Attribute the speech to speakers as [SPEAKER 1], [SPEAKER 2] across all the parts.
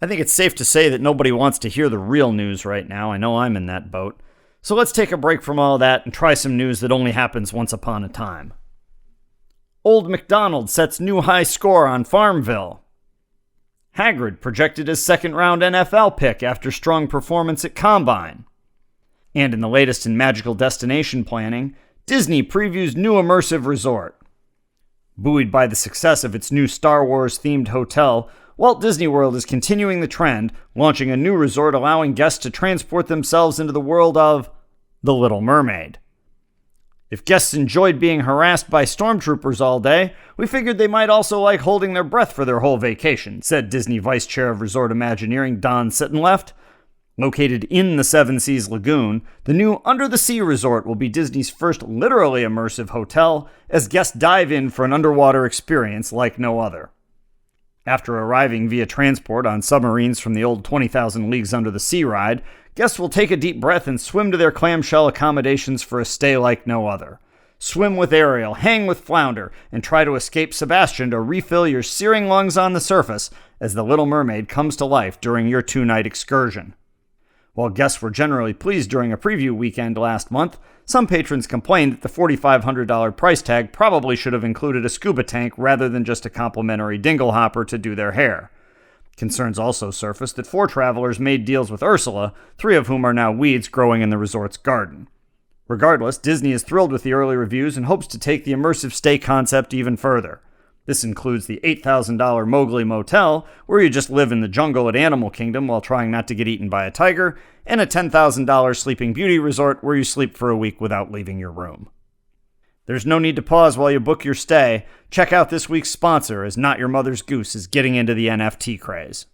[SPEAKER 1] I think it's safe to say that nobody wants to hear the real news right now. I know I'm in that boat. So let's take a break from all that and try some news that only happens once upon a time. Old MacDonald sets new high score on Farmville. Hagrid projected as second-round NFL pick after strong performance at Combine. And in the latest in magical destination planning, Disney previews new immersive resort. Buoyed by the success of its new Star Wars-themed hotel, Walt Disney World is continuing the trend, launching a new resort allowing guests to transport themselves into the world of The Little Mermaid. If guests enjoyed being harassed by stormtroopers all day, we figured they might also like holding their breath for their whole vacation, said Disney Vice Chair of Resort Imagineering Don Sittenleft. Located in the Seven Seas Lagoon, the new Under the Sea Resort will be Disney's first literally immersive hotel, as guests dive in for an underwater experience like no other. After arriving via transport on submarines from the old 20,000 Leagues Under the Sea ride, guests will take a deep breath and swim to their clamshell accommodations for a stay like no other. Swim with Ariel, hang with Flounder, and try to escape Sebastian to refill your searing lungs on the surface as the Little Mermaid comes to life during your 2-night excursion. While guests were generally pleased during a preview weekend last month, some patrons complained that the $4,500 price tag probably should have included a scuba tank rather than just a complimentary dingle hopper to do their hair. Concerns also surfaced that 4 travelers made deals with Ursula, 3 of whom are now weeds growing in the resort's garden. Regardless, Disney is thrilled with the early reviews and hopes to take the immersive stay concept even further. This includes the $8,000 Mowgli Motel, where you just live in the jungle at Animal Kingdom while trying not to get eaten by a tiger, and a $10,000 Sleeping Beauty resort where you sleep for a week without leaving your room. There's no need to pause while you book your stay. Check out this week's sponsor, as Not Your Mother's Goose is getting into the NFT craze.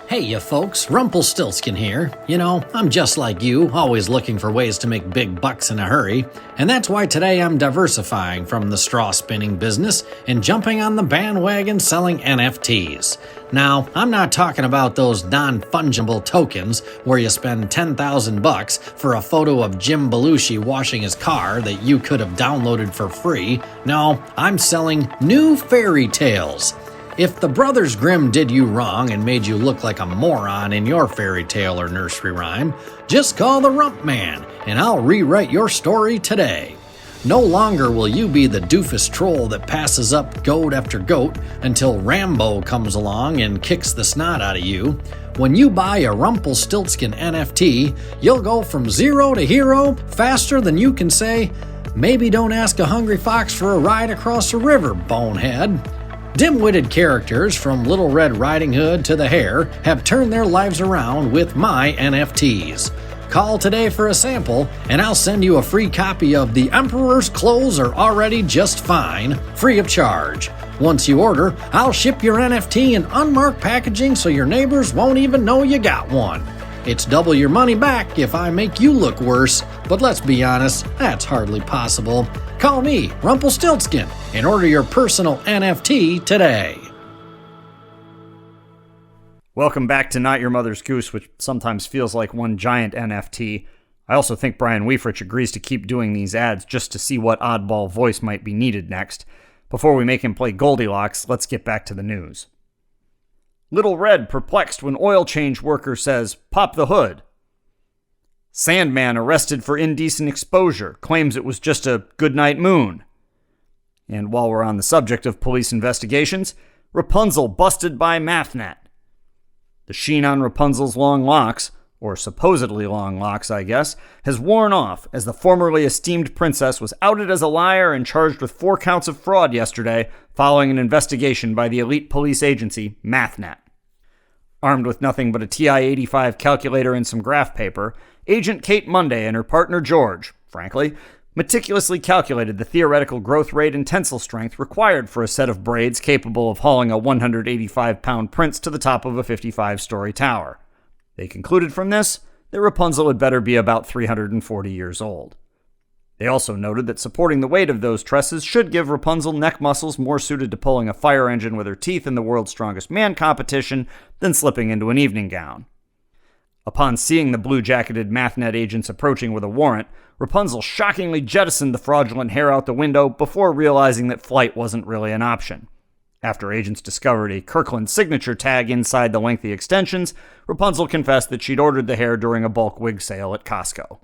[SPEAKER 2] Hey, you folks, Rumpelstiltskin here. You know, I'm just like you, always looking for ways to make big bucks in a hurry. And that's why today I'm diversifying from the straw spinning business and jumping on the bandwagon selling NFTs. Now, I'm not talking about those non-fungible tokens where you spend $10,000 for a photo of Jim Belushi washing his car that you could have downloaded for free. No, I'm selling new fairy tales. If the Brothers Grimm did you wrong and made you look like a moron in your fairy tale or nursery rhyme, just call the Rump Man and I'll rewrite your story today. No longer will you be the doofus troll that passes up goat after goat until Rambo comes along and kicks the snot out of you. When you buy a Rumpelstiltskin NFT, you'll go from 0 to hero faster than you can say, "Maybe don't ask a hungry fox for a ride across the river, bonehead." Dim-witted characters from Little Red Riding Hood to the Hare have turned their lives around with my NFTs. Call today for a sample, and I'll send you a free copy of The Emperor's Clothes Are Already Just Fine, free of charge. Once you order, I'll ship your NFT in unmarked packaging so your neighbors won't even know you got one. It's double your money back if I make you look worse, but let's be honest, that's hardly possible. Call me, Rumpelstiltskin, and order your personal NFT today.
[SPEAKER 1] Welcome back to Not Your Mother's Goose, which sometimes feels like one giant NFT. I also think Brian Weifrich agrees to keep doing these ads just to see what oddball voice might be needed next. Before we make him play Goldilocks, let's get back to the news. Little Red perplexed when oil change worker says, "Pop the hood." Sandman arrested for indecent exposure, claims it was just a goodnight moon. And while we're on the subject of police investigations, Rapunzel busted by Mathnet. The sheen on Rapunzel's long locks, or supposedly long locks, I guess, has worn off as the formerly esteemed princess was outed as a liar and charged with 4 counts of fraud yesterday following an investigation by the elite police agency, Mathnet. Armed with nothing but a TI-85 calculator and some graph paper, Agent Kate Monday and her partner George, frankly, meticulously calculated the theoretical growth rate and tensile strength required for a set of braids capable of hauling a 185-pound prince to the top of a 55-story tower. They concluded from this that Rapunzel had better be about 340 years old. They also noted that supporting the weight of those tresses should give Rapunzel neck muscles more suited to pulling a fire engine with her teeth in the World's Strongest Man competition than slipping into an evening gown. Upon seeing the blue-jacketed Mathnet agents approaching with a warrant, Rapunzel shockingly jettisoned the fraudulent hair out the window before realizing that flight wasn't really an option. After agents discovered a Kirkland signature tag inside the lengthy extensions, Rapunzel confessed that she'd ordered the hair during a bulk wig sale at Costco.